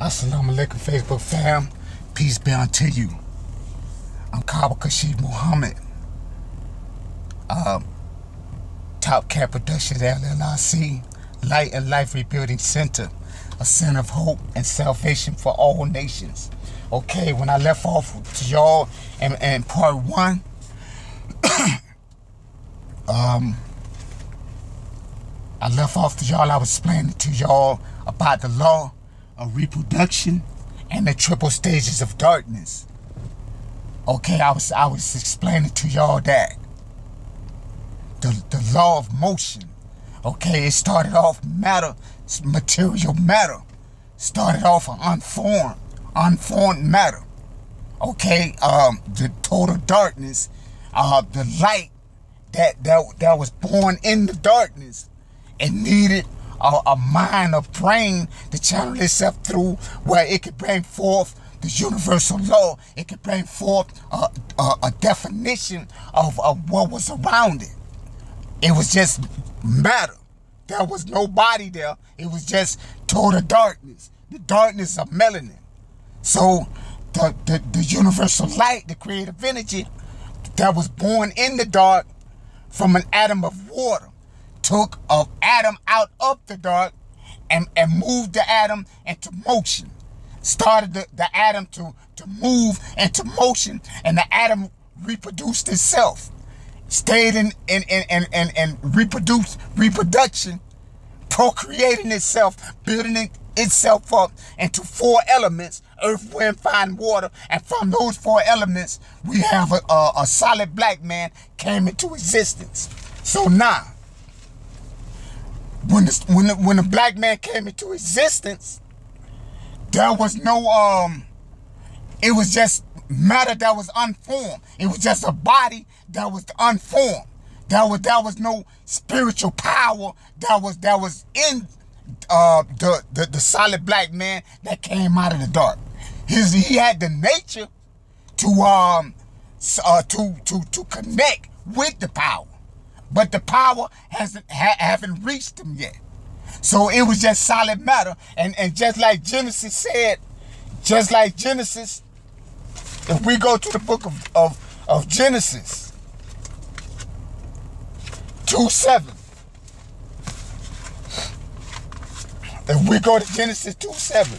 Assalamu alaikum, Facebook fam. Peace be unto you. I'm Kaba Kashid Muhammad. Top Cat Productions LLC, Light and Life Rebuilding Center, a center of hope and salvation for all nations. Okay, when I left off to y'all in part one, I left off to y'all, I was explaining to y'all about the law of reproduction and the triple stages of darkness. Okay, I was explaining to y'all that the law of motion, okay, it started off matter, material matter, started off unformed matter. Okay, the total darkness, the light that was born in the darkness, it needed a mind, a brain to channel itself through where it could bring forth the universal law. It could bring forth a definition of what was around it. It was just matter. There was no body there. It was just total darkness. The darkness of melanin. So the universal light, the creative energy that was born in the dark from an atom of water, took an atom out of the dark and moved the atom into motion. Started the atom to move into motion, and the atom reproduced itself. Stayed in reproduction, procreating itself, building itself up into four elements: earth, wind, fire, and water. And from those four elements, we have a solid black man came into existence. So now, when the black man came into existence, there was no it was just matter that was unformed. It was just a body that was unformed. There was no spiritual power that was in the solid black man that came out of the dark. He had the nature to connect with the power, but the power haven't reached him yet. So it was just solid matter, and just like Genesis said, if we go to the book of Genesis 2:7, if we go to Genesis 2:7,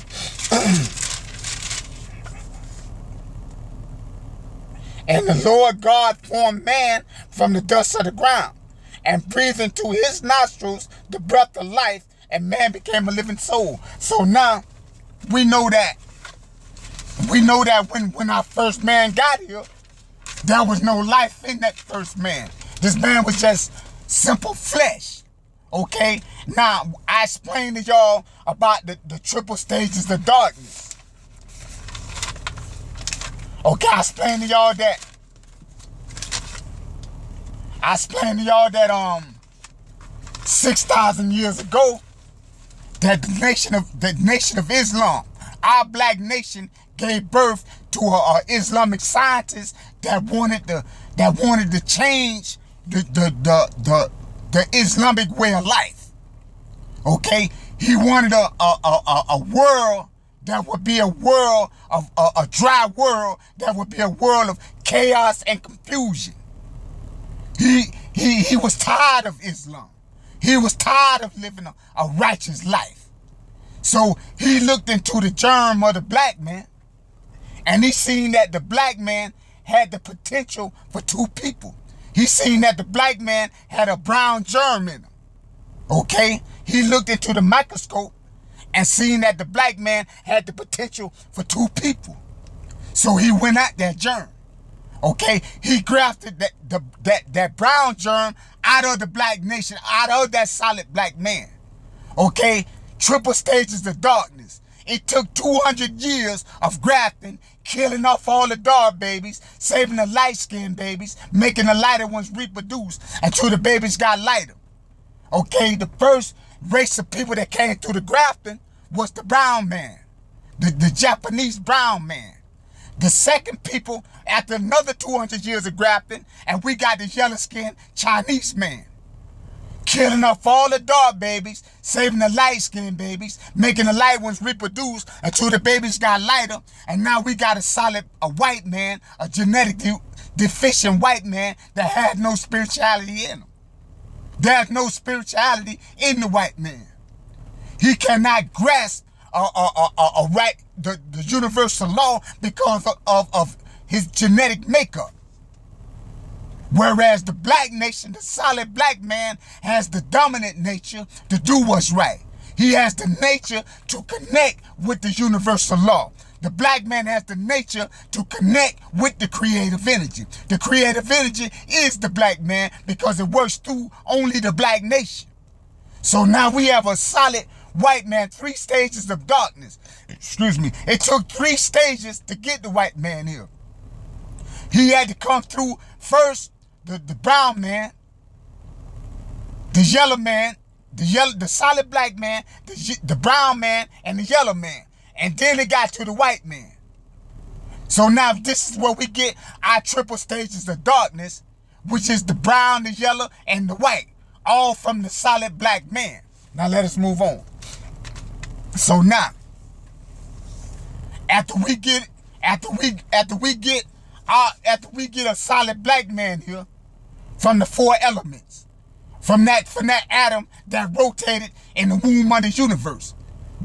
and the Lord God formed man from the dust of the ground, and breathed into his nostrils the breath of life, and man became a living soul. So now we know that when our first man got here, there was no life in that first man. This man was just simple flesh. Okay? Now, I explained to y'all about the triple stages of darkness. Okay, I explained to y'all that 6,000 years ago, that the nation of Islam, our black nation, gave birth to a Islamic scientist that wanted to change the Islamic way of life. Okay, he wanted a world that would be a world of a dry world, that would be a world of chaos and confusion. He was tired of Islam. He was tired of living a righteous life. So he looked into the germ of the black man, and he seen that the black man had the potential for two people. He seen that the black man had a brown germ in him. Okay? He looked into the microscope and seen that the black man had the potential for two people. So he went at that germ. Okay? He grafted that brown germ out of the black nation, out of that solid black man. Okay? Triple stages of darkness. It took 200 years of grafting, killing off all the dark babies, saving the light-skinned babies, making the lighter ones reproduce until the babies got lighter. Okay, the first race of people that came through the grafting was the brown man, the Japanese brown man. The second people, after another 200 years of grafting, and we got the yellow-skinned Chinese man. killing off all the dark babies, saving the light-skinned babies, making the light ones reproduce until the babies got lighter, and now we got a white man, a genetically deficient white man that had no spirituality in him. There's no spirituality in the white man. He cannot grasp the universal law because of his genetic makeup. Whereas the black nation, the solid black man, has the dominant nature to do what's right. He has the nature to connect with the universal law. The black man has the nature to connect with the creative energy. The creative energy is the black man because it works through only the black nation. So now we have a solid white man, 3 stages of darkness. Excuse me. It took 3 stages to get the white man here. He had to come through first the brown man, the yellow man, the solid black man, the brown man, and the yellow man. And then it got to the white man. So now this is where we get our triple stages of darkness, which is the brown, the yellow, and the white, all from the solid black man. Now let us move on. So now, after we get a solid black man here from the 4 elements, from that atom that rotated in the womb of the universe,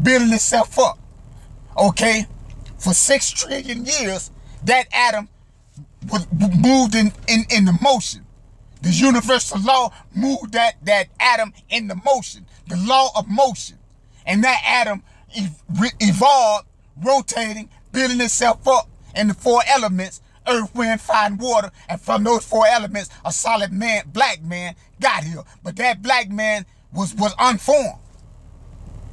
building itself up. Okay, for 6 trillion years, that atom was moved in the motion. The universal law moved that atom in the motion, the law of motion. And that atom evolved, rotating, building itself up in the 4 elements, earth, wind, fire, and water. And from those 4 elements, a solid man, black man, got here. But that black man was unformed.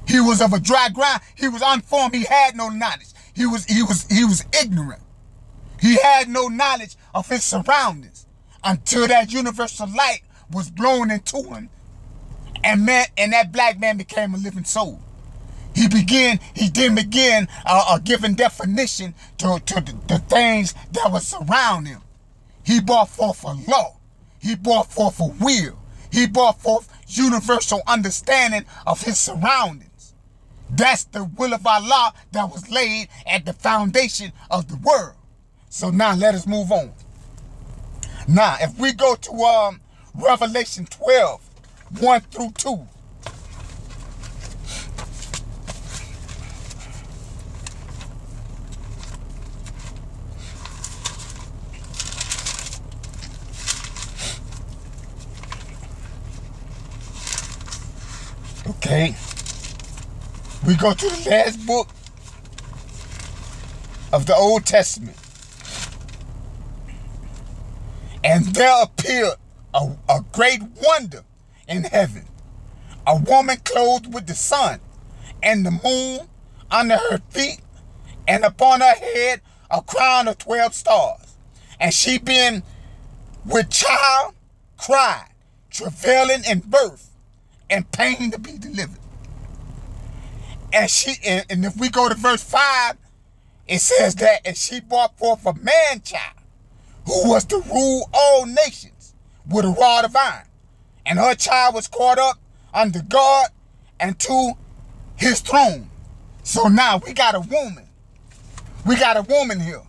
He was of a dry ground. He was unformed. He had no knowledge. He was ignorant. He had no knowledge of his surroundings until that universal light was blown into him, and that black man became a living soul. He then began giving definition to the things that was surrounding him. He brought forth a law. He brought forth a will. He brought forth universal understanding of his surroundings. That's the will of Allah that was laid at the foundation of the world. So now let us move on. Now, if we go to Revelation 12, 1 through 2. Okay. We go to the last book of the Old Testament. And there appeared a great wonder in heaven. A woman clothed with the sun and the moon under her feet, and upon her head a crown of 12 stars. And she being with child cried, travailing in birth and pain to be delivered. And if we go to verse 5, it says that, and she brought forth a man-child who was to rule all nations with a rod of iron. And her child was caught up under God and to his throne. So now we got a woman. We got a woman here,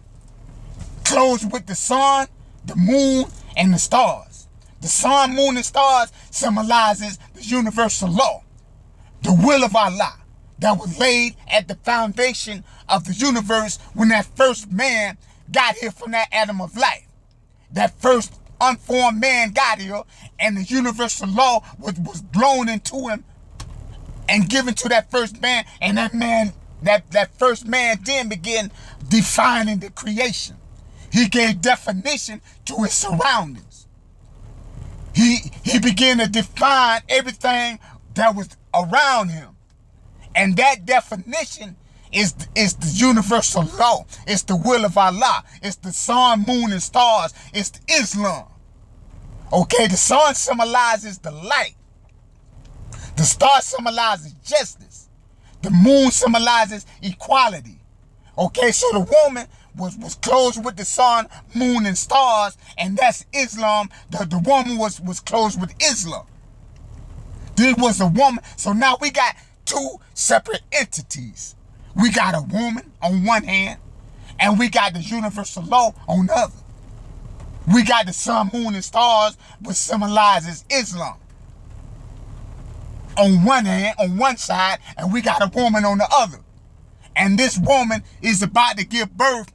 clothed with the sun, the moon, and the stars. The sun, moon, and stars symbolizes the universal law, the will of Allah, that was laid at the foundation of the universe when that first man got here from that atom of life. That first unformed man got here, and the universal law was blown into him and given to that first man, and that first man then began defining the creation. He gave definition to his surroundings. He began to define everything that was around him. And that definition is the universal law. It's the will of Allah. It's the sun, moon, and stars. It's the Islam. Okay, the sun symbolizes the light. The star symbolizes justice. The moon symbolizes equality. Okay, so the woman was clothed with the sun, moon, and stars, and that's Islam. The woman was clothed with Islam. This was a woman. So now we got two separate entities. We got a woman on one hand, and we got the universal law on the other. We got the sun, moon, and stars, which symbolizes Islam on one hand, on one side, and we got a woman on the other. And this woman is about to give birth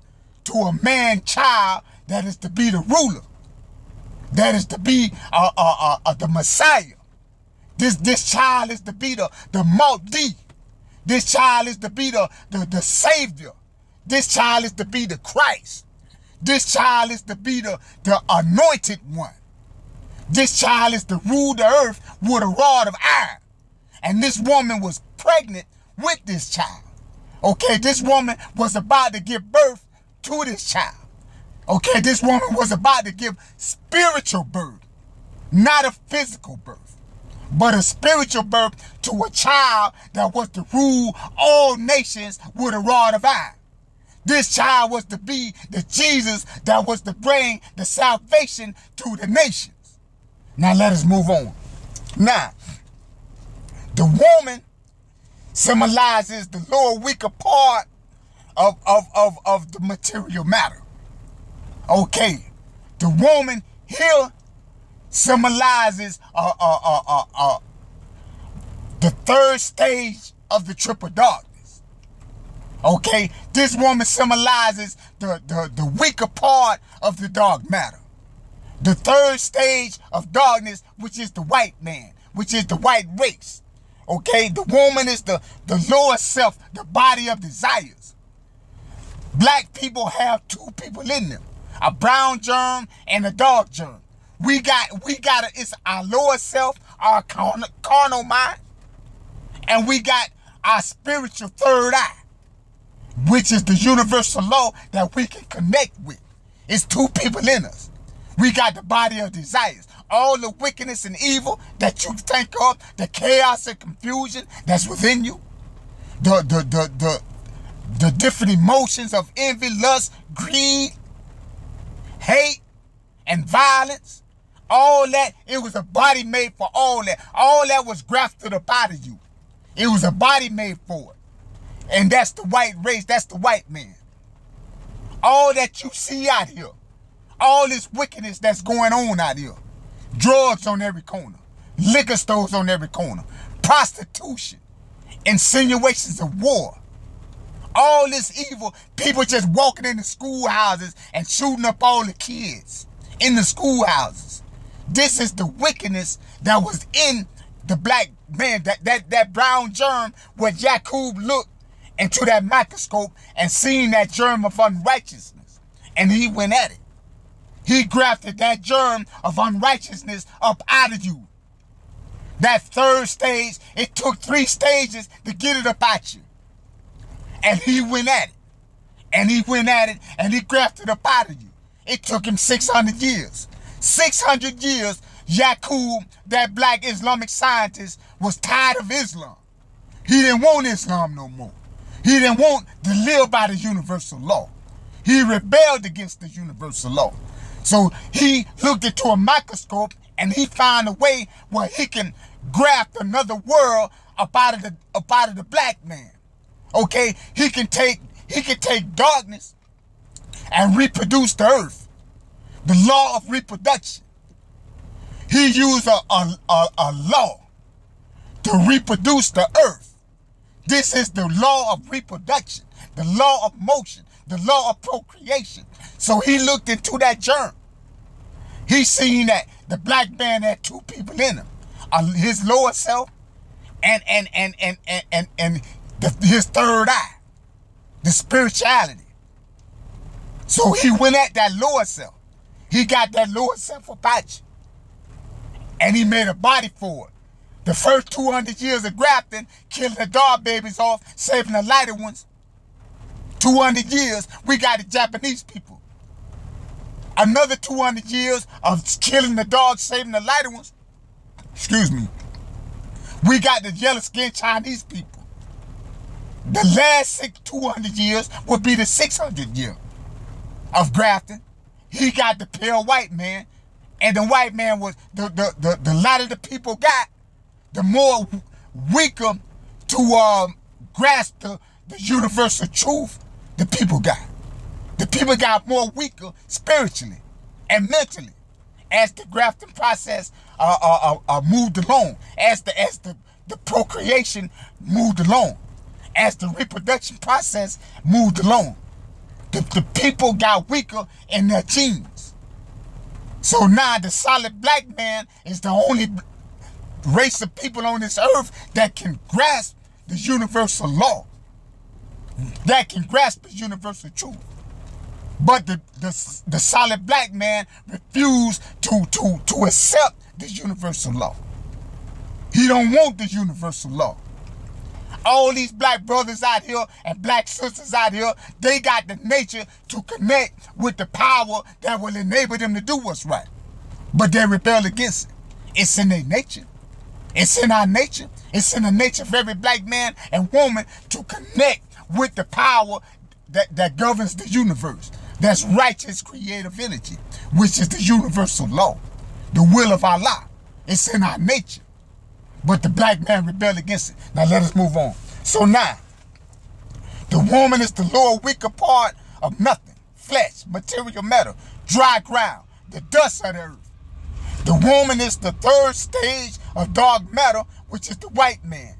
to a man child that is to be the ruler, that is to be the Messiah. This child is to be the Mahdi. This child is to be the Savior. This child is to be the Christ. This child is to be the anointed one. This child is to rule the earth with a rod of iron. And this woman was pregnant with this child. Okay, this woman was about to give birth to this child. Okay, this woman was about to give spiritual birth, not a physical birth, but a spiritual birth to a child that was to rule all nations with a rod of iron. This child was to be the Jesus that was to bring the salvation to the nations. Now let us move on. Now, the woman symbolizes the lower, weaker part of the material matter. Okay, the woman here symbolizes the third stage of the triple darkness. Okay, this woman symbolizes the weaker part of the dark matter. The third stage of darkness, which is the white man, which is the white race. Okay, the woman is the lower self, the body of desires. Black people have two people in them, a brown germ and a dark germ. It's our lower self, our carnal mind, and we got our spiritual third eye, which is the universal law that we can connect with. It's two people in us. We got the body of desires. All the wickedness and evil that you think of, the chaos and confusion that's within you, the different emotions of envy, lust, greed, hate, and violence, all that, it was a body made for all that. All that was grafted up out of you. It was a body made for it. And that's the white race, that's the white man. All that you see out here, all this wickedness that's going on out here, drugs on every corner, liquor stores on every corner, prostitution, insinuations of war, all this evil, people just walking into schoolhouses and shooting up all the kids in the schoolhouses. This is the wickedness that was in the black man, that brown germ where Jacob looked into that microscope and seen that germ of unrighteousness, and he went at it. He grafted that germ of unrighteousness up out of you. That third stage, it took 3 stages to get it up out you. And he went at it. And he went at it, and he grafted up out of you. It took him 600 years. 600 years, Yaqub, that black Islamic scientist, was tired of Islam. He didn't want Islam no more. He didn't want to live by the universal law. He rebelled against the universal law. So he looked into a microscope and he found a way where he can graft another world up out of the black man. Okay, he can take darkness and reproduce the earth. The law of reproduction. He used a law to reproduce the earth. This is the law of reproduction, the law of motion, the law of procreation. So he looked into that germ. He seen that the black man had 2 people in him, his lower self and his third eye, the spirituality. So he went at that lower self. He got that lower self about you, and he made a body for it. The first 200 years of grafting, killing the dog babies off, saving the lighter ones. 200 years, we got the Japanese people. Another 200 years of killing the dogs, saving the lighter ones. Excuse me. We got the yellow-skinned Chinese people. The last 200 years would be the 600 year of grafting. He got the pale white man, and the white man was the lighter the people got, the more weaker to grasp the universal truth the people got. The people got more weaker spiritually and mentally as the grafting process moved along, as the procreation moved along, as the reproduction process moved along. The people got weaker in their genes. So now the solid black man is the only race of people on this earth that can grasp the universal law, that can grasp the universal truth. But the solid black man refused to accept the universal law. He don't want the universal law. All these black brothers out here and black sisters out here, they got the nature to connect with the power that will enable them to do what's right. But they rebel against it. It's in their nature. It's in our nature. It's in the nature of every black man and woman to connect with the power that governs the universe. That's righteous creative energy, which is the universal law, the will of Allah. It's in our nature. But the black man rebelled against it. Now let us move on. So now, the woman is the lower, weaker part of nothing. Flesh, material matter, dry ground, the dust of the earth. The woman is the third stage of dark matter, which is the white man.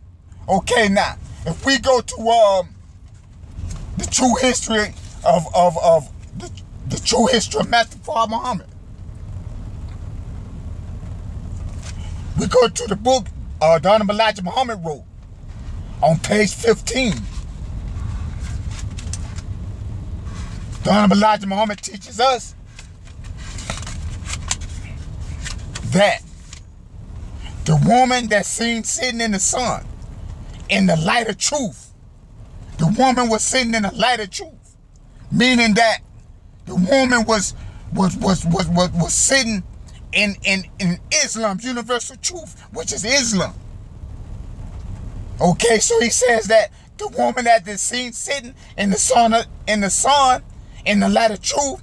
Okay, now, if we go to the true history of the true history of Master Fard Muhammad, we go to the book the Honorable Elijah Muhammad wrote on page 15. The Honorable Elijah Muhammad teaches us that the woman that's seen sitting in the sun, in the light of truth, the woman was sitting in the light of truth, meaning that the woman was sitting in Islam's universal truth, which is Islam. Okay, so he says that the woman that is seen sitting in the sun, in the light of truth,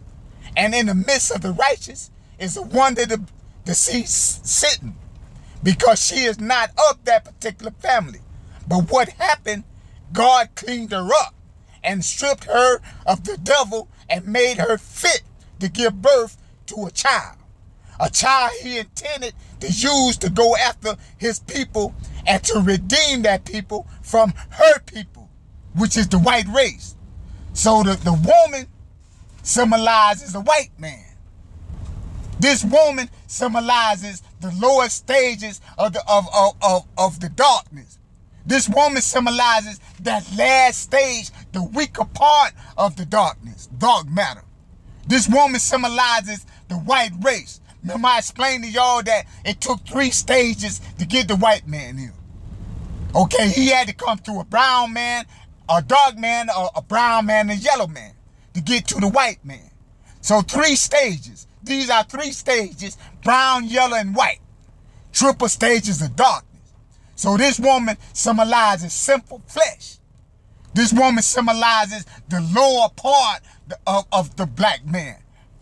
and in the midst of the righteous, is the one that the see sitting, because she is not of that particular family. But what happened? God cleaned her up and stripped her of the devil and made her fit to give birth to a child. A child he intended to use to go after his people and to redeem that people from her people, which is the white race. So the woman symbolizes the white man. This woman symbolizes the lower stages of the darkness. This woman symbolizes that last stage, the weaker part of the darkness, dark matter. This woman symbolizes the white race. Remember I explained to y'all that it took 3 stages to get the white man here. Okay, he had to come through a brown man, a dark man, a brown man, and a yellow man to get to the white man. So 3 stages. These are 3 stages, brown, yellow, and white. Triple stages of darkness. So this woman symbolizes simple flesh. This woman symbolizes the lower part of the black man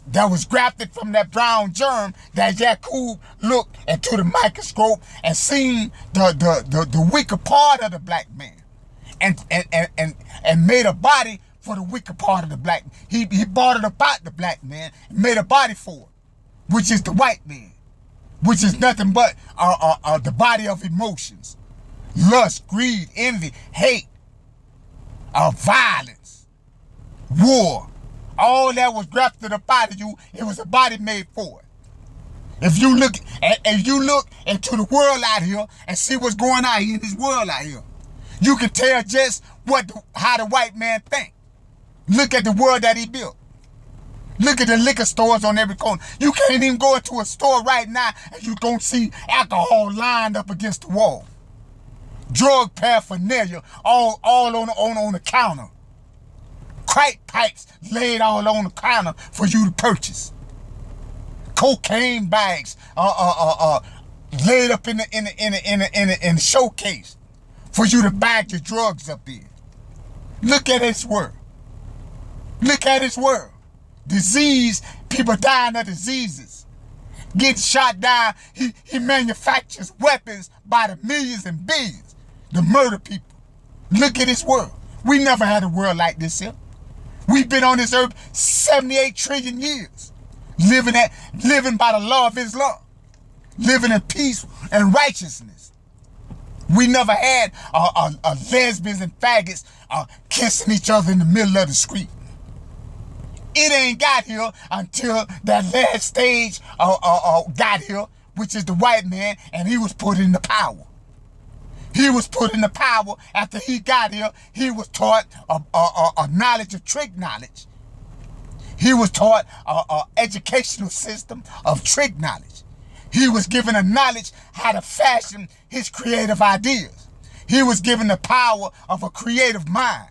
that was grafted from that brown germ that Yaqub looked into the microscope and seen the weaker part of the black man and made a body for the weaker part of the black man. He brought it about the black man and made a body for it, which is the white man, which is nothing but the body of emotions, lust, greed, envy, hate, violence, war. All that was grafted up out of you, it was a body made for it. If you look into the world out here and see what's going on in this world out here, you can tell just how the white man think. Look at the world that he built. Look at the liquor stores on every corner. You can't even go into a store right now and you're going to see alcohol lined up against the wall. Drug paraphernalia all on the counter. Crack pipes laid all on the counter for you to purchase. Cocaine bags laid up in the showcase for you to bag your drugs up in. Look at this world. Look at this world. Disease, people dying of diseases. getting shot down. He manufactures weapons by the millions and billions to murder people. Look at this world. We never had a world like this here. We've been on this earth 78 trillion years, living by the law of Islam, living in peace and righteousness. We never had lesbians and faggots kissing each other in the middle of the street. It ain't got here until that last stage got here, which is the white man, and he was put into power. He was put into power after he got here. He was taught a knowledge of trick knowledge. He was taught an educational system of trick knowledge. He was given a knowledge how to fashion his creative ideas. He was given the power of a creative mind.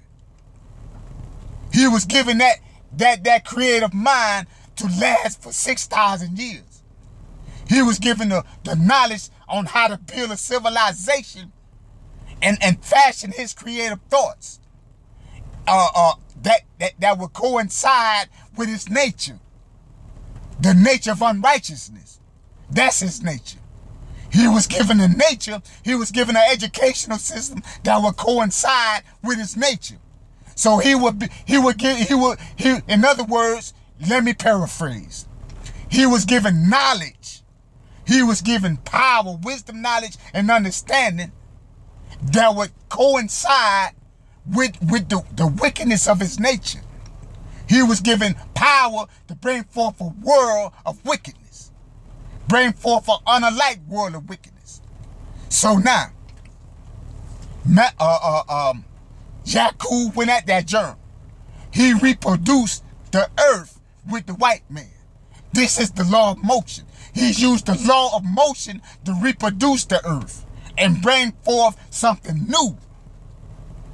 He was given that creative mind to last for 6,000 years. He was given the knowledge on how to build a civilization and fashion his creative thoughts that would coincide with his nature. The nature of unrighteousness. That's his nature. He was given a nature, he was given an educational system that would coincide with his nature. So in other words, let me paraphrase. He was given knowledge. He was given power, wisdom, knowledge, and understanding that would coincide with the wickedness of his nature. He was given power to bring forth a world of wickedness. Bring forth an unlike world of wickedness. So now, Yakub went at that germ. He reproduced the earth with the white man. This is the law of motion. He used the law of motion to reproduce the earth and bring forth something new.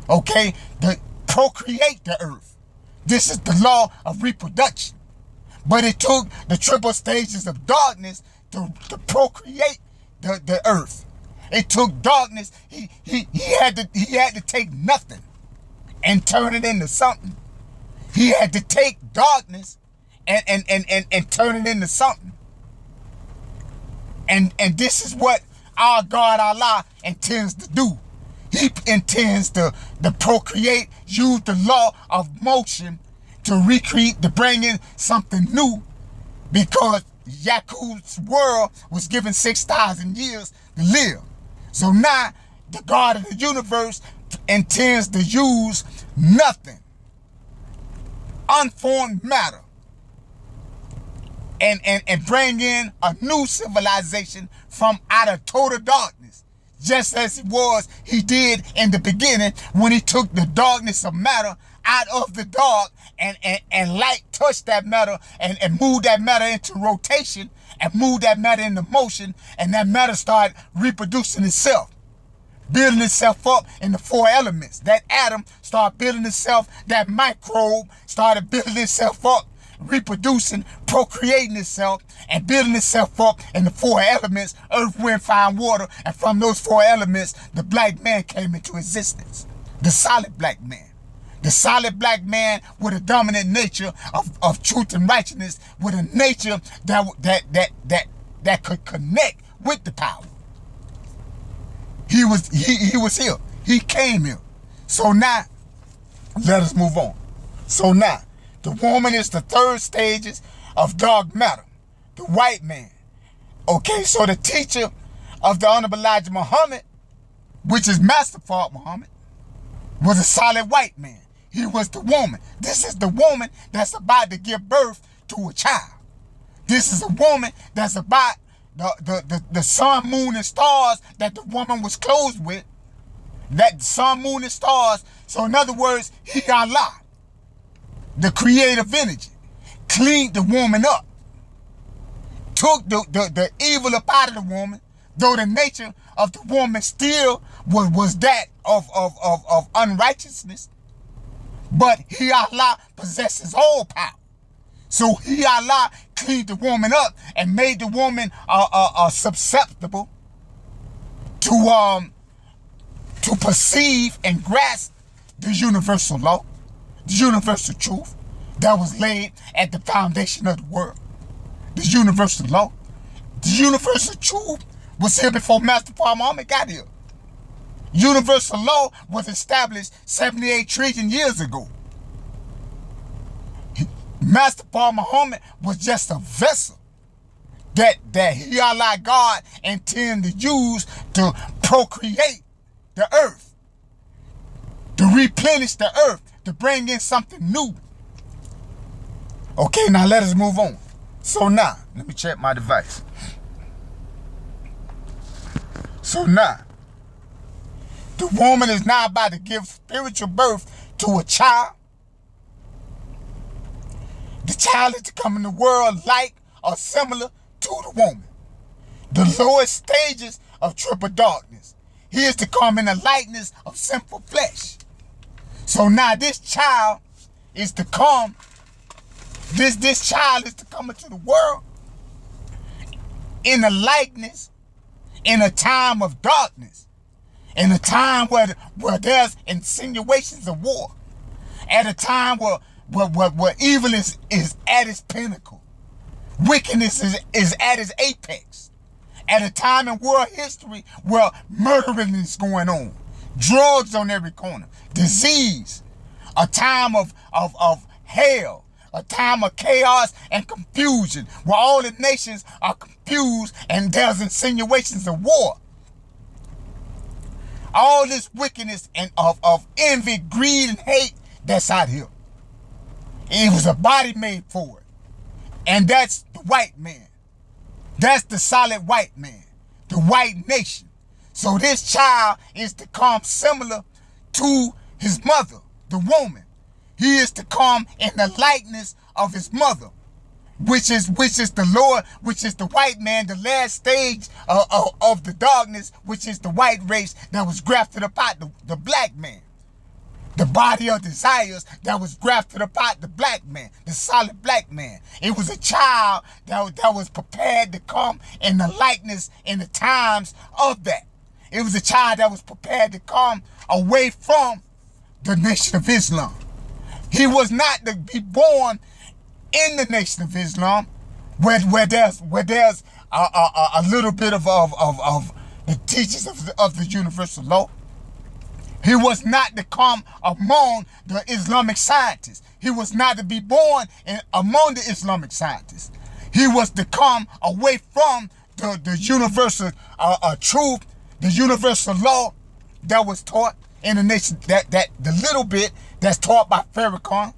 Okay? To procreate the earth. This is the law of reproduction. But it took the triple stages of darkness to procreate the earth. It took darkness. He had to take nothing and turn it into something. He had to take darkness and turn it into something. And this is what our God Allah intends to do. He intends to procreate, use the law of motion to recreate, to bring in something new, because Yakub's world was given 6,000 years to live. So now the God of the universe intends to use nothing, unformed matter, and bring in a new civilization from out of total darkness, just as he did in the beginning when he took the darkness of matter out of the dark, and light touched that matter and moved that matter into rotation and moved that matter into motion, and that matter started reproducing itself, building itself up in the four elements. That atom started building itself, that microbe started building itself up, reproducing, procreating itself, and building itself up in the four elements, earth, wind, fire, and water. And from those four elements, the black man came into existence. The solid black man. The solid black man with a dominant nature of truth and righteousness, with a nature that could connect with the power. He was here. He came here. So now, let us move on. So now, the woman is the third stages of dark matter, the white man. Okay, so the teacher of the Honorable Elijah Muhammad, which is Master Fard Muhammad, was a solid white man. He was the woman. This is the woman that's about to give birth to a child. This is a woman that's about the sun, moon, and stars that the woman was clothed with. That sun, moon, and stars. So in other words, he Allah, the creative energy, cleaned the woman up, took the evil up out of the woman, though the nature of the woman still was that of unrighteousness. But He Allah possesses all power. So He Allah cleaned the woman up and made the woman susceptible to perceive and grasp the universal law, the universal truth that was laid at the foundation of the world. The universal law. The universal truth was here before Master Pa Muhammad got here. Universal law was established 78 trillion years ago. Master Pa Muhammad was just a vessel that he, Allah God, intended to use to procreate the earth, to replenish the earth, to bring in something new. Okay, now let us move on. So now, let me check my device. So now, the woman is now about to give spiritual birth to a child. The child is to come in the world like or similar to the woman. The lowest stages of triple darkness. He is to come in the likeness of sinful flesh. So now this child is to come. This child is to come into the world in a likeness, in a time of darkness, in a time where there's insinuations of war, at a time where evil is at its pinnacle. Wickedness is at its apex. At a time in world history where murdering is going on, drugs on every corner, disease, a time of hell, a time of chaos and confusion, where all the nations are confused and there's insinuations of war. All this wickedness and of envy, greed, and hate that's out here. It was a body made for it. And that's the white man. That's the solid white man, the white nation. So this child is to come similar to his mother, the woman. He is to come in the likeness of his mother, which is the Lord, which is the white man, the last stage of the darkness, which is the white race that was grafted upon the black man. The body of desires that was grafted upon the black man, the solid black man. It was a child that was prepared to come in the likeness in the times of that. It was a child that was prepared to come away from the Nation of Islam. He was not to be born in the Nation of Islam, where there's a little bit of the teachings of the universal law. He was not to come among the Islamic scientists. He was not to be born among the Islamic scientists. He was to come away from the universal truth, the universal law that was taught in the nation, that the little bit that's taught by Farrakhan.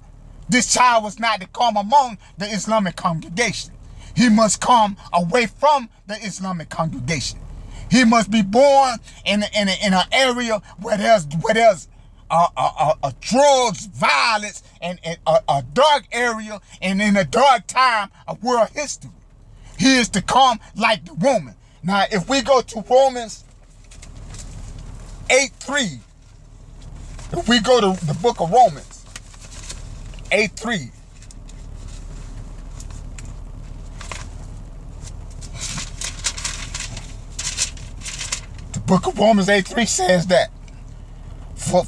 This child was not to come among the Islamic congregation. He must come away from the Islamic congregation. He must be born in an area where there's drugs, violence, and a dark area, and in a dark time of world history. He is to come like the woman. Now, if we go to Romans 8:3, if we go to the book of Romans 8:3, book of Romans 8:3 says that for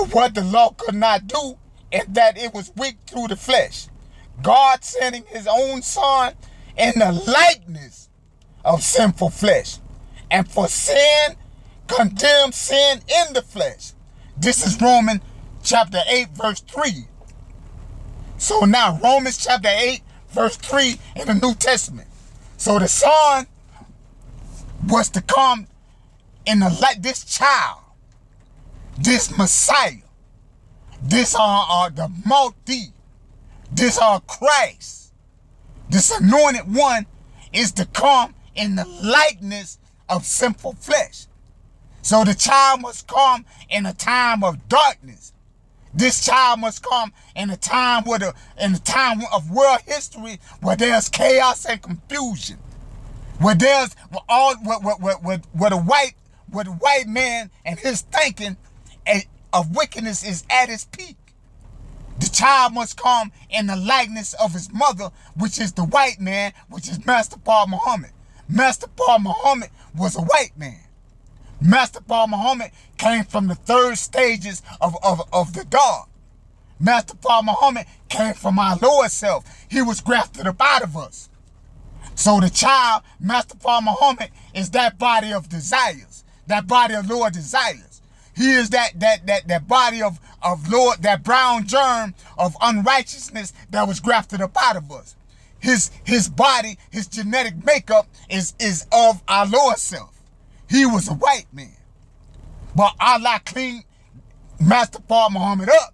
what the law could not do, and that it was weak through the flesh, God sending his own son in the likeness of sinful flesh, and for sin condemned sin in the flesh. This is Romans chapter 8 verse 3. So now Romans chapter 8 verse 3 in the New Testament. So the son was to come in this child, this Messiah, this the Mahdi, this Christ, this anointed one is to come in the likeness of sinful flesh. So the child must come in a time of darkness. This child must come in a time of world history where there's chaos and confusion, where there's where the white man and his thinking of wickedness is at its peak. The child must come in the likeness of his mother, which is the white man, which is Master Pa Muhammad. Master Pa Muhammad was a white man. Master Pa Muhammad came from the third stages of the dark. Master Pa Muhammad came from our lower self. He was grafted up out of us. So the child, Mustafa Muhammad, is that body of desires, that body of Lord desires. He is that body of Lord, that brown germ of unrighteousness that was grafted up out of us. His body, his genetic makeup is of our Lord self. He was a white man. But Allah cleaned Mustafa Muhammad up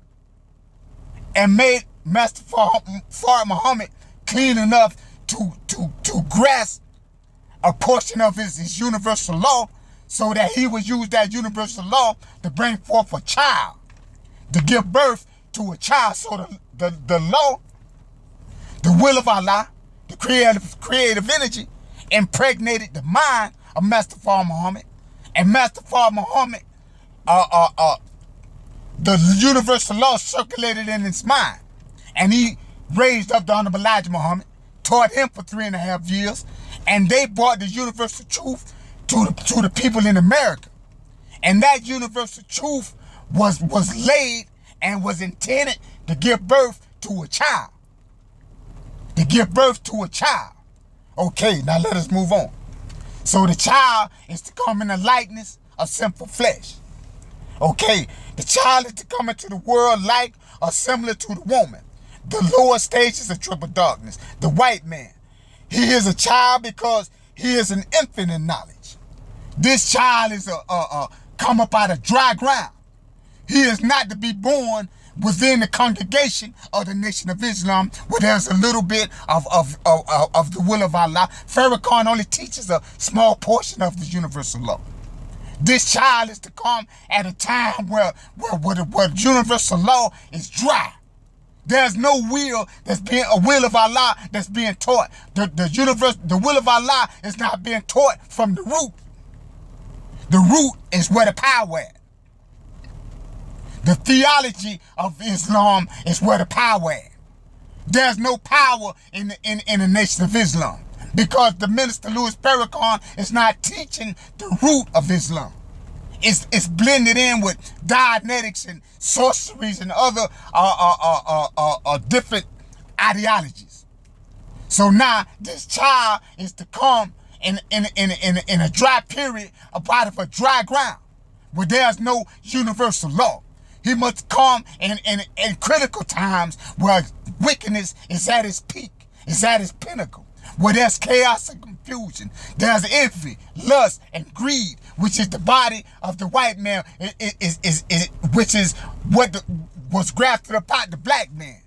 and made Mustafa Muhammad clean enough to grasp a portion of his universal law, so that he would use that universal law to bring forth a child, to give birth to a child. So the law, the will of Allah, the creative energy, impregnated the mind of Mustafa Muhammad, and Mustafa Muhammad, the universal law circulated in his mind, and he raised up the Honorable Elijah Muhammad, taught him for 3.5 years, and they brought the universal truth to the people in America. And that universal truth was laid and was intended to give birth to a child. To give birth to a child. Okay, now let us move on. So the child is to come in the likeness of sinful flesh. Okay, the child is to come into the world like or similar to the woman. The lower stages of triple darkness, the white man. He is a child because he is an infant in knowledge. This child is come up out of dry ground. He is not to be born within the congregation of the Nation of Islam, where there's a little bit of the will of Allah. Farrakhan only teaches a small portion of the universal law. This child is to come at a time where universal law is dry. There's no will a will of Allah that's being taught. The will of Allah is not being taught from the root. The root is where the power at. The theology of Islam is where the power at. There's no power in the Nation of Islam, because the minister Louis Farrakhan is not teaching the root of Islam. It's blended in with Dianetics and sorceries and other different ideologies. So now this child is to come in a dry period, out of a dry ground, where there's no universal law. He must come in critical times where wickedness is at its peak, is at its pinnacle, where there's chaos and confusion. There's envy, lust, and greed, which is the body of the white man, which is what was grafted upon the black man.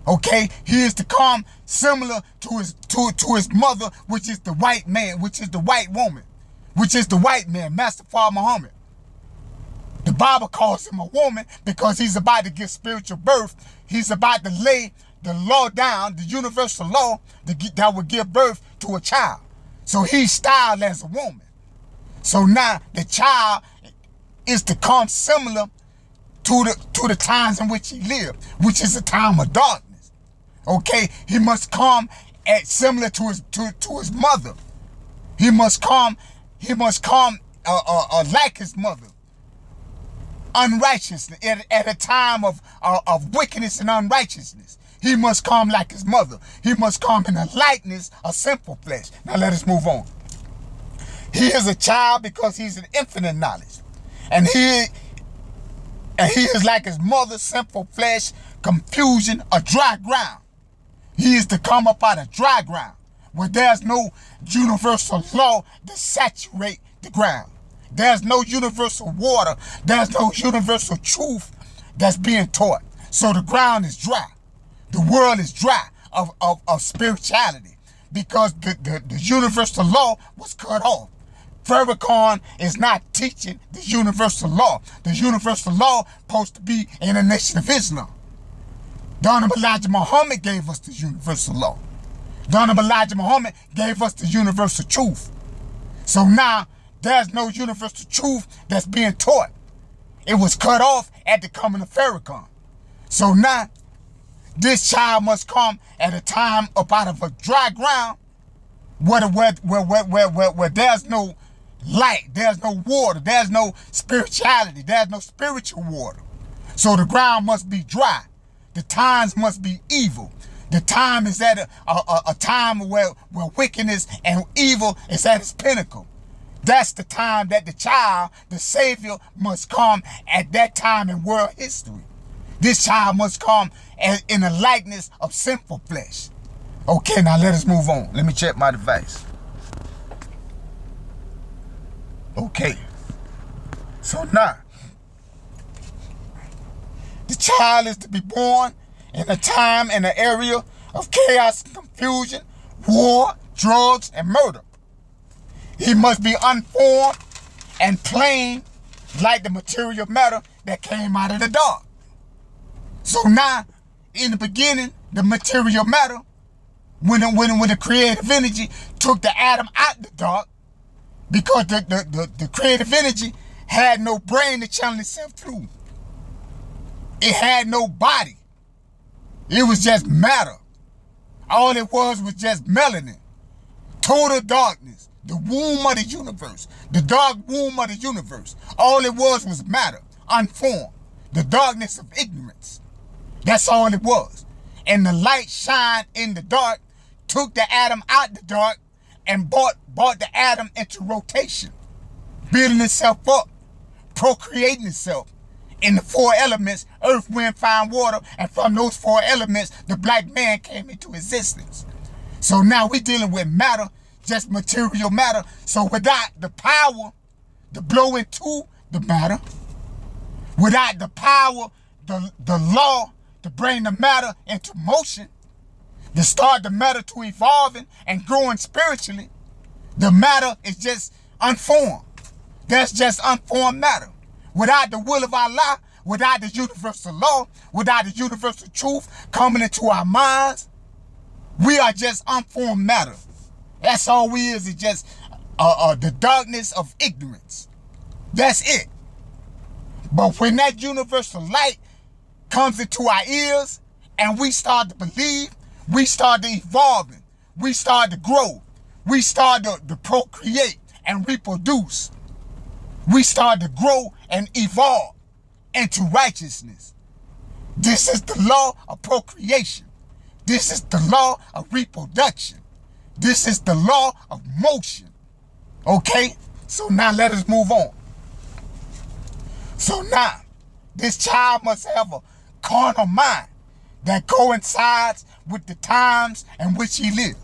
Okay, he is to come similar to his mother, which is the white man, which is the white woman, which is the white man, Mustafa Muhammad. The Bible calls him a woman because he's about to give spiritual birth. He's about to lay the law down, the universal law that will give birth to a child. So he's styled as a woman. So now the child is to come similar to the times in which he lived, which is a time of darkness. Okay, he must come similar to his mother. He must come like his mother. Unrighteousness, at a time of wickedness and unrighteousness. He must come like his mother. He must come in the likeness of sinful flesh. Now let us move on. He is a child because he's an infant in knowledge. And he is like his mother, sinful flesh, confusion, a dry ground. He is to come up out of dry ground, where there's no universal law to saturate the ground. There's no universal water. There's no universal truth that's being taught. So the ground is dry. The world is dry of spirituality, because the universal law was cut off. Farrakhan is not teaching the universal law. The universal law supposed to be in the Nation of Islam. The Honorable Elijah Muhammad gave us the universal law. The Honorable Elijah Muhammad gave us the universal truth. So now there's no universal truth that's being taught. It was cut off at the coming of Farrakhan. So now this child must come at a time up out of a dry ground, where there's no light, there's no water, there's no spirituality, there's no spiritual water. So the ground must be dry. The times must be evil. The time is at a time where wickedness and evil is at its pinnacle. That's the time that the child, the Savior, must come at that time in world history. This child must come in the likeness of sinful flesh. Okay, now let us move on. Let me check my device. Okay. So now, the child is to be born in a time and an area of chaos and confusion, war, drugs, and murder. He must be unformed and plain like the material matter that came out of the dark. So now, in the beginning, the material matter, when the creative energy took the atom out the dark, because the creative energy had no brain to channel itself through. It had no body. It was just matter. All it was just melanin. Total darkness. The womb of the universe. The dark womb of the universe. All it was matter. Unformed. The darkness of ignorance. That's all it was. And the light shined in the dark, took the atom out the dark, and brought the atom into rotation, building itself up, procreating itself in the four elements, earth, wind, fire, and water, and from those four elements, the black man came into existence. So now we're dealing with matter, just material matter. So without the power to blow into the matter, without the power, the law to bring the matter into motion, to start the matter to evolving and growing spiritually, the matter is just unformed. That's just unformed matter. Without the will of Allah, without the universal law, without the universal truth coming into our minds, we are just unformed matter. That's all we is just the darkness of ignorance. That's it. But when that universal light comes into our ears and we start to believe, we start to evolving, we start to grow, we start to procreate and reproduce. We start to grow and evolve into righteousness. This is the law of procreation. This is the law of reproduction. This is the law of motion. Okay? So now let us move on. So now, this child must have a carnal mind that coincides with the times in which he lived.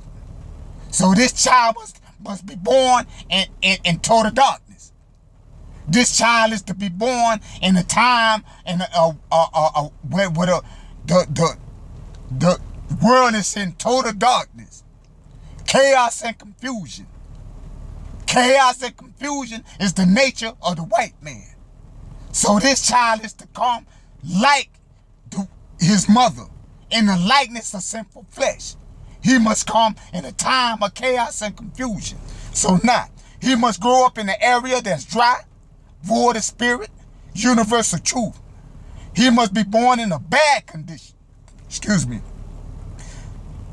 So this child must be born in total darkness. This child is to be born in a time where the world is in total darkness, chaos and confusion. Chaos and confusion is the nature of the white man. So this child is to come like his mother, in the likeness of sinful flesh. He must come in a time of chaos and confusion. So now, he must grow up in an area that's dry, void of spirit, universal truth. He must be born in a bad condition.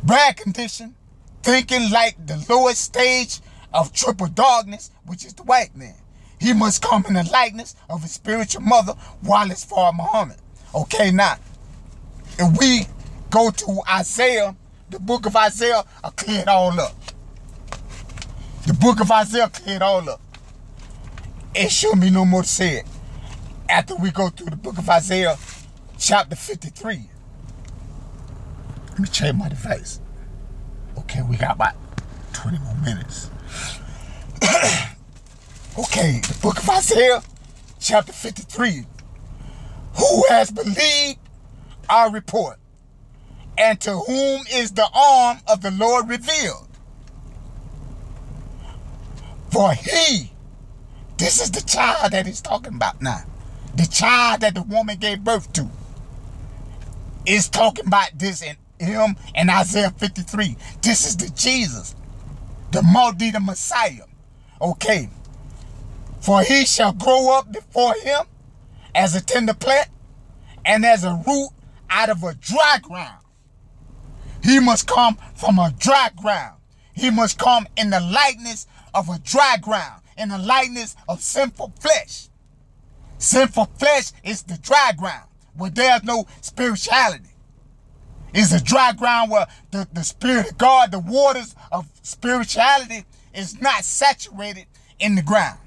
Bad condition, thinking like the lowest stage of triple darkness, which is the white man. He must come in the likeness of his spiritual mother, Wallace Fard Muhammad. Okay, now, if we go to Isaiah, the book of Isaiah, I'll clear it all up. The book of Isaiah clear it all up. It shouldn't be no more to say it. After we go through the book of Isaiah, chapter 53. Let me change my device. Okay, we got about 20 more minutes. Okay, the book of Isaiah, chapter 53. Who has believed our report? And to whom is the arm of the Lord revealed? For he, this is the child that he's talking about now. The child that the woman gave birth to is talking about this in him in Isaiah 53. This is the Jesus, the Mahdi, the Messiah. Okay. For he shall grow up before him as a tender plant and as a root out of a dry ground. He must come from a dry ground. He must come in the likeness of a dry ground, in the likeness of sinful flesh. Sinful flesh is the dry ground where there's no spirituality. It's a dry ground where the Spirit of God, the waters of spirituality, is not saturated in the ground.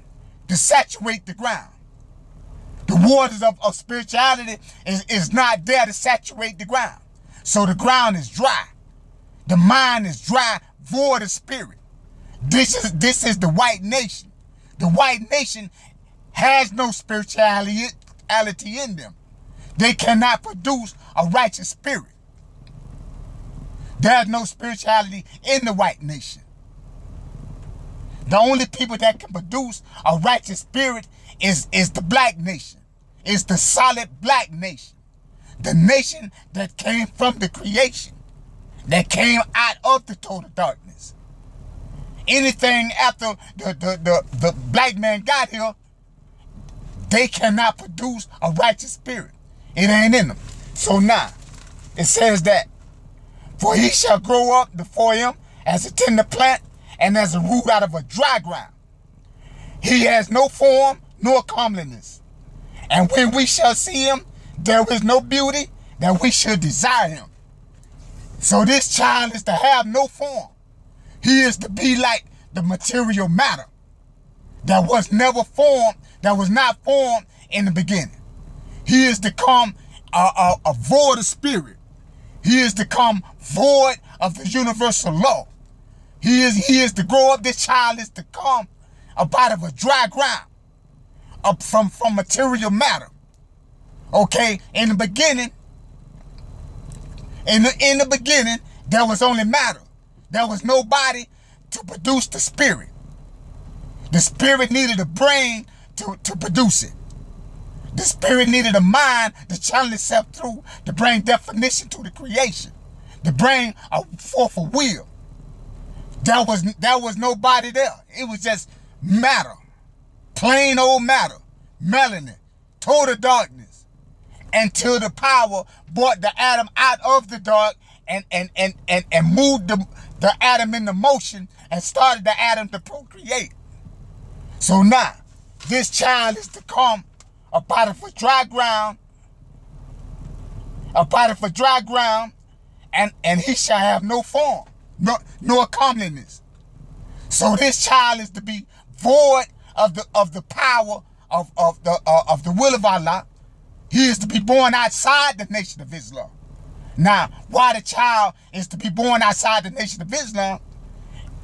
To saturate the ground. The waters of spirituality is not there to saturate the ground. So the ground is dry. The mind is dry, void of spirit. This is the white nation. The white nation has no spirituality in them. They cannot produce a righteous spirit. There's no spirituality in the white nation. The only people that can produce a righteous spirit is the black nation. It's the solid black nation. The nation that came from the creation. That came out of the total darkness. Anything after the black man got here, they cannot produce a righteous spirit. It ain't in them. So now, it says that, for he shall grow up before him as a tender plant and as a root out of a dry ground. He has no form nor comeliness. And when we shall see him, there is no beauty that we should desire him. So this child is to have no form. He is to be like the material matter that was never formed, that was not formed in the beginning. He is to come a void of spirit. He is to come void of the universal law. He is to grow up. This child is to come up out of a dry ground, up from material matter. Okay, in the beginning, in the beginning, there was only matter. There was nobody to produce the spirit. The spirit needed a brain to produce it. The spirit needed a mind to channel itself through to bring definition to the creation. To bring forth a will. There was nobody there. It was just matter. Plain old matter. Melanin. Total darkness. Until the power brought the atom out of the dark and moved the atom into motion and started the atom to procreate. So now, this child is to come up out of a dry ground, and he shall have no form, nor comeliness. So this child is to be void of the power of the will of Allah. He is to be born outside the nation of Islam. Now, why the child is to be born outside the nation of Islam,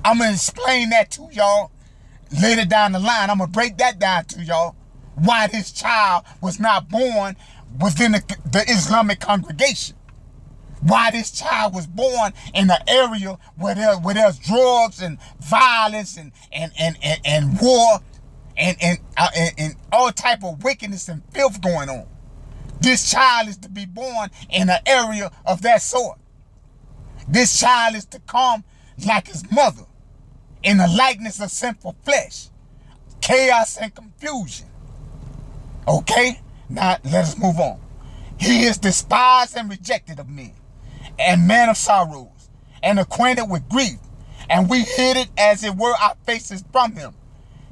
I'm going to explain that to y'all later down the line. I'm going to break that down to y'all. Why this child was not born within the Islamic congregation. Why this child was born in an area where there's drugs and violence and war and all type of wickedness and filth going on. This child is to be born in an area of that sort. This child is to come like his mother, in the likeness of sinful flesh, chaos and confusion. Okay? Now, let us move on. He is despised and rejected of men, and man of sorrows, and acquainted with grief, and we hid it as it were our faces from him.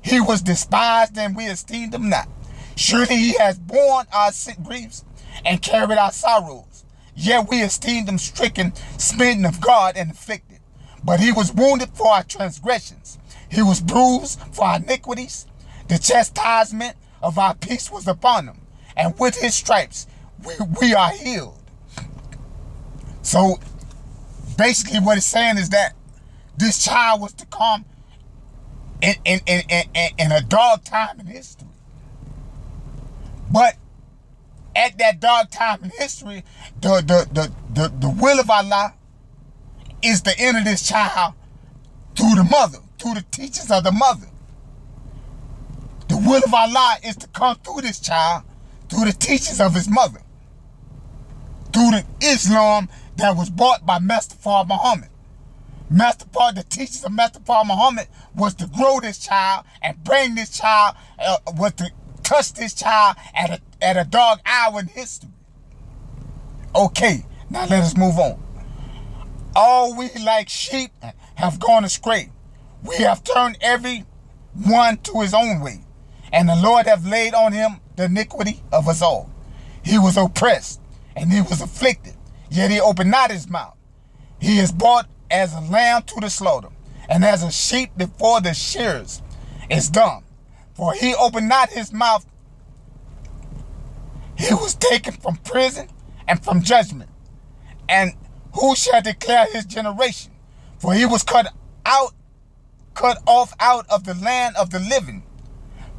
He was despised, and we esteemed him not. Surely he has borne our griefs, and carried our sorrows. Yet we esteemed him stricken, smitten of God, and afflicted. But he was wounded for our transgressions. He was bruised for our iniquities. The chastisement of our peace was upon him, and with his stripes we are healed. So basically what it's saying is that this child was to come in a dark time in history. But at that dark time in history, the will of Allah is to enter this child through the mother, through the teachings of the mother. The will of Allah is to come through this child through the teachings of his mother, through the Islam that was brought by Mustafa Muhammad. The teachings of Mustafa Muhammad was to grow this child and bring this child, was to touch this child at a dark hour in history. Okay, now let us move on. All we like sheep have gone astray. We have turned every one to his own way, and the Lord hath laid on him the iniquity of us all. He was oppressed, and he was afflicted, yet he opened not his mouth. He is brought as a lamb to the slaughter, and as a sheep before the shearers is dumb. For he opened not his mouth. He was taken from prison and from judgment. And who shall declare his generation? For he was cut off out of the land of the living.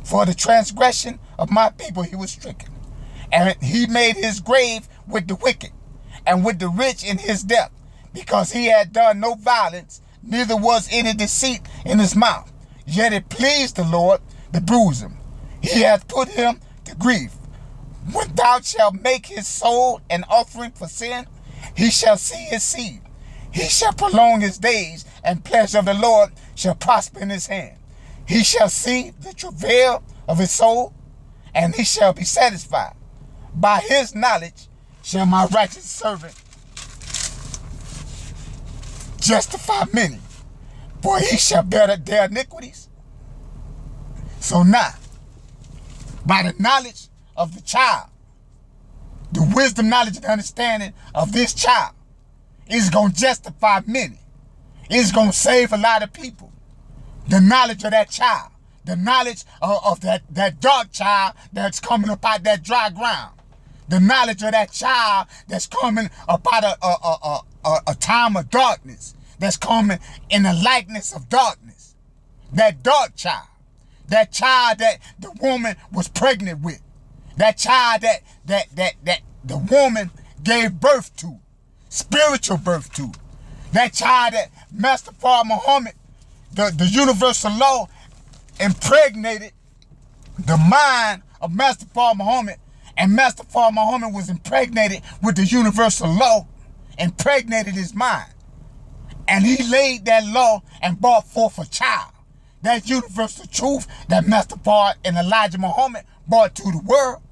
For the transgression of my people he was stricken. And he made his grave with the wicked, and with the rich in his death, because he had done no violence, neither was any deceit in his mouth. Yet it pleased the Lord to bruise him. He hath put him to grief. When thou shalt make his soul an offering for sin, he shall see his seed. He shall prolong his days, and pleasure of the Lord shall prosper in his hand. He shall see the travail of his soul, and he shall be satisfied. By his knowledge shall my righteous servant justify many, for he shall bear their iniquities. So now, by the knowledge of the child, the wisdom, knowledge, and understanding of this child is going to justify many. It's going to save a lot of people. The knowledge of that child, the knowledge of that dark child that's coming up out that dry ground, the knowledge of that child that's coming up out a time of darkness, that's coming in the likeness of darkness. That dark child, that child that the woman was pregnant with, that child that the woman gave birth to, spiritual birth to, that child that Master Fard Muhammad, the universal law, impregnated the mind of Master Fard Muhammad, and Master Fard Muhammad was impregnated with the universal law, impregnated his mind. And he laid that law and brought forth a child. That universal truth that Master Fard and Elijah Muhammad brought to the world,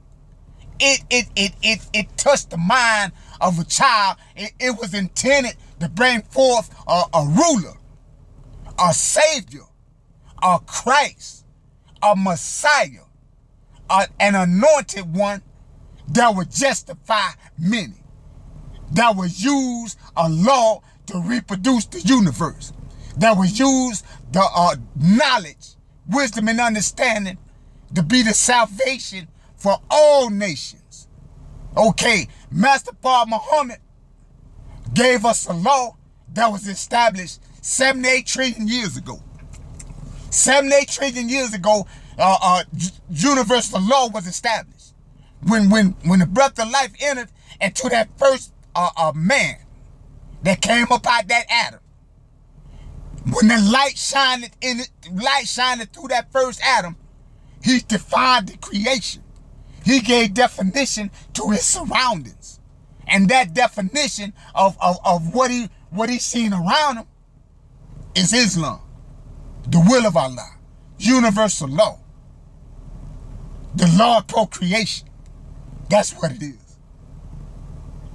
it touched the mind of a child. It was intended to bring forth a ruler, a savior, a Christ, a Messiah, an anointed one that would justify many, that would use a law to reproduce the universe, that would use the knowledge, wisdom, and understanding to be the salvation for all nations. Okay, Master Fard Muhammad gave us a law that was established 78 trillion years ago. 78 trillion years ago, universal law was established. When the breath of life entered into that first man that came up out that Adam, when the light shined through that first Adam, he defined the creation. He gave definition to his surroundings, and that definition of what he seen around him is Islam, the will of Allah, universal law, the law of procreation. That's what it is.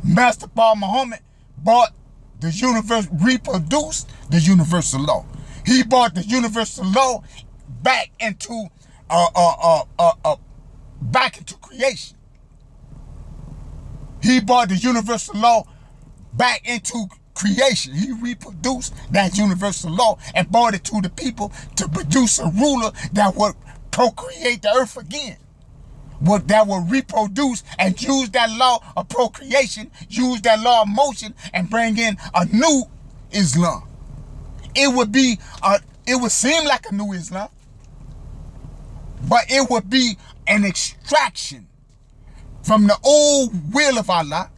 Master Fard Muhammad brought the universe, reproduced the universal law. He brought the universal law back into creation. He brought the universal law back into creation. He reproduced that universal law and brought it to the people to produce a ruler that would procreate the earth again, that will reproduce and use that law of procreation, use that law of motion, and bring in a new Islam. It would seem like a new Islam, but it would be an extraction from the old will of Allah.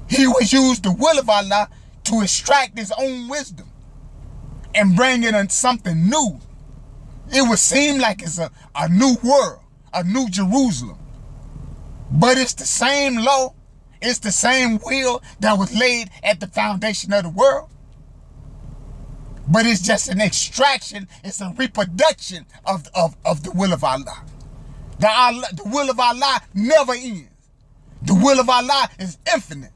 He would use the will of Allah to extract his own wisdom and bring in something new. It would seem like it's a new world, a new Jerusalem. But it's the same law, it's the same will that was laid at the foundation of the world. But it's just an extraction, it's a reproduction of the will of Allah. The will of Allah never ends. The will of Allah is infinite.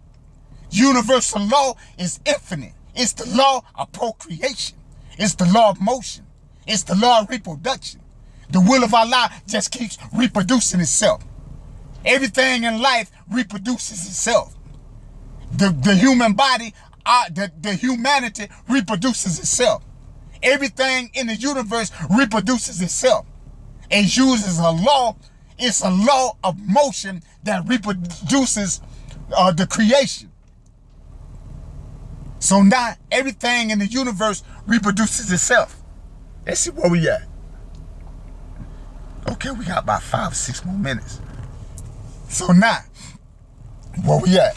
Universal law is infinite. It's the law of procreation. It's the law of motion. It's the law of reproduction. The will of Allah just keeps reproducing itself. Everything in life reproduces itself. the human body, the humanity reproduces itself. Everything in the universe reproduces itself. It uses a law. It's a law of motion that reproduces the creation. So now everything in the universe reproduces itself. Let's see where we at. Okay, we got about 5 or 6 more minutes. So now, where we at?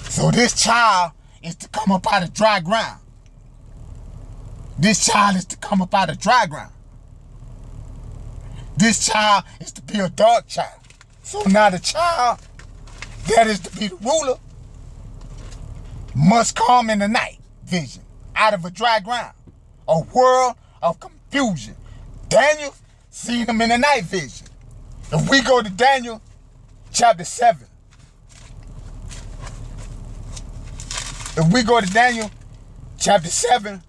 So this child is to come up out of dry ground. This child is to come up out of dry ground. This child is to be a dark child. So now the child that is to be the ruler must come in the night vision, out of a dry ground, a world of confusion. Daniel seen him in the night vision. If we go to Daniel chapter 7, if we go to Daniel chapter 7,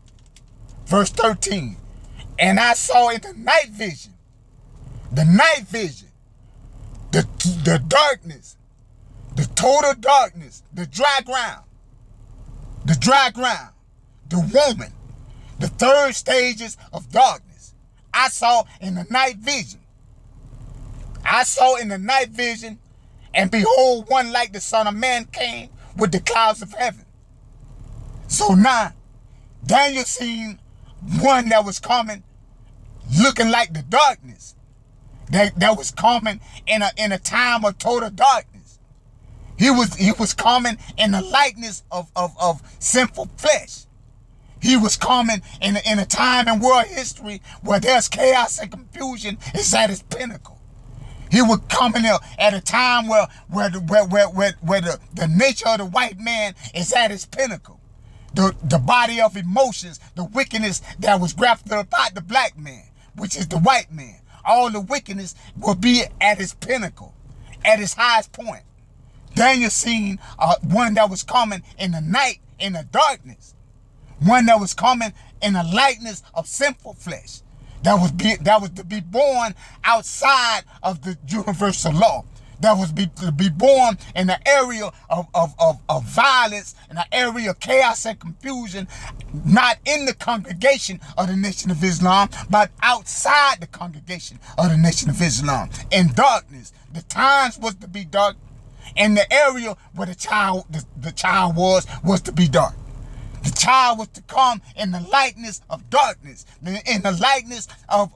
verse 13, and I saw in the night vision, the darkness, the total darkness, the dry ground, the woman, the 3rd stages of darkness. I saw in the night vision. I saw in the night vision, and behold, one like the Son of Man came with the clouds of heaven. So now, Daniel seen one that was coming, looking like the darkness, that was coming in a time of total darkness. He was coming in the likeness of sinful flesh. He was coming in a time in world history where there's chaos and confusion is at its pinnacle. He was coming at a time where the nature of the white man is at its pinnacle. The body of emotions, the wickedness that was grafted about the black man, which is the white man. All the wickedness will be at its pinnacle, at its highest point. Daniel seen one that was coming in the night, in the darkness. One that was coming in the likeness of sinful flesh. That was to be born outside of the universal law. That was to be born in the area of violence, in the area of chaos and confusion, not in the congregation of the Nation of Islam, but outside the congregation of the Nation of Islam. In darkness. The times was to be dark, and the area where the child was to be dark. The child was to come in the likeness of darkness, in the likeness of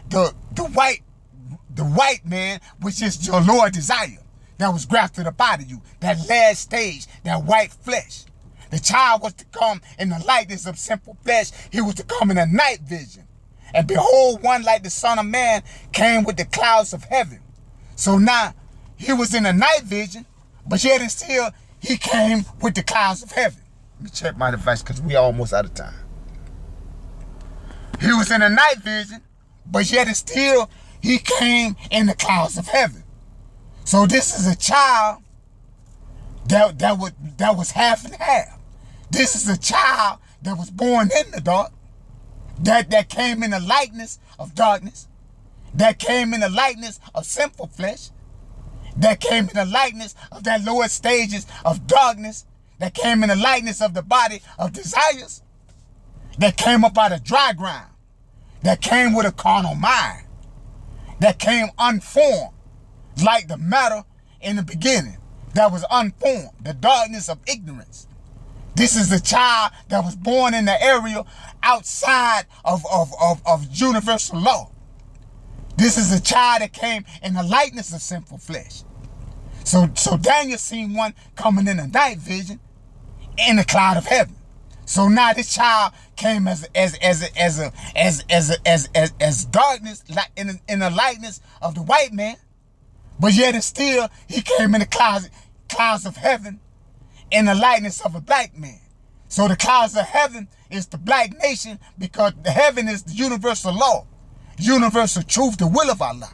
the white man, which is your Lord desire, that was grafted about you, that last stage, that white flesh. The child was to come in the likeness of sinful flesh. He was to come in a night vision. And behold, one like the Son of Man came with the clouds of heaven. So now, he was in a night vision, but yet and still, he came with the clouds of heaven. Let me check my device because we almost out of time. He was in a night vision, but yet and still, he came in the clouds of heaven. So this is a child that was half and half. This is a child that was born in the dark, that came in the likeness of darkness, that came in the likeness of sinful flesh, that came in the likeness of that lower stages of darkness, that came in the likeness of the body of desires, that came up out of dry ground, that came with a carnal mind, that came unformed, like the matter in the beginning, that was unformed, the darkness of ignorance. This is the child that was born in the area outside of universal law. This is a child that came in the likeness of sinful flesh. So Daniel seen one coming in the night vision in the cloud of heaven. So now this child came as darkness, like in the likeness of the white man, but yet and still he came in the clouds of heaven in the likeness of a black man. So the clouds of heaven is the black nation, because the heaven is the universal law, universal truth, the will of Allah.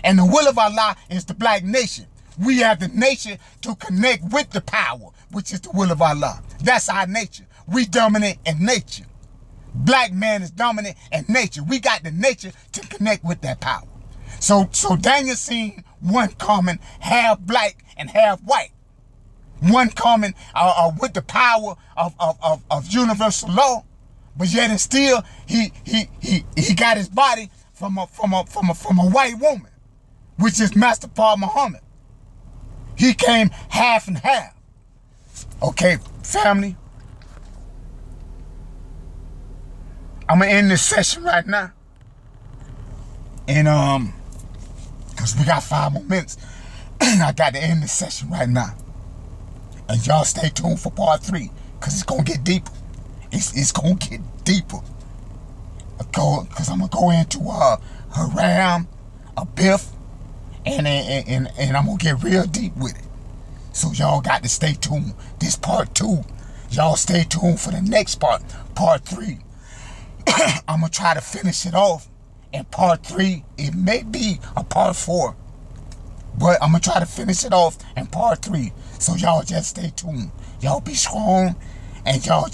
And the will of Allah is the black nation. We have the nature to connect with the power, which is the will of Allah. That's our nature. We dominate in nature. Black man is dominant in nature. We got the nature to connect with that power. So Daniel seen one coming half black and half white. one coming with the power of universal law, but yet and still he got his body from a white woman, which is Master Paul Muhammad. He came half and half. Okay, family. I'm gonna end this session right now, and cause we got 5 more minutes. I got to end this session right now. And y'all stay tuned for part 3, because it's going to get deeper. It's going to get deeper. Because I'm going to go into Haram, Biff, and I'm going to get real deep with it. So y'all got to stay tuned. This part 2. Y'all stay tuned for the next part, part 3. I'm going to try to finish it off. In part 3, it may be a part 4. But I'm going to try to finish it off in part 3. So y'all just stay tuned. Y'all be strong. And y'all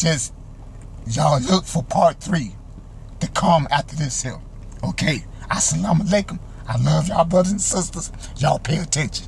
look for part 3 to come after this here. Okay. Assalamu alaikum. I love y'all brothers and sisters. Y'all pay attention.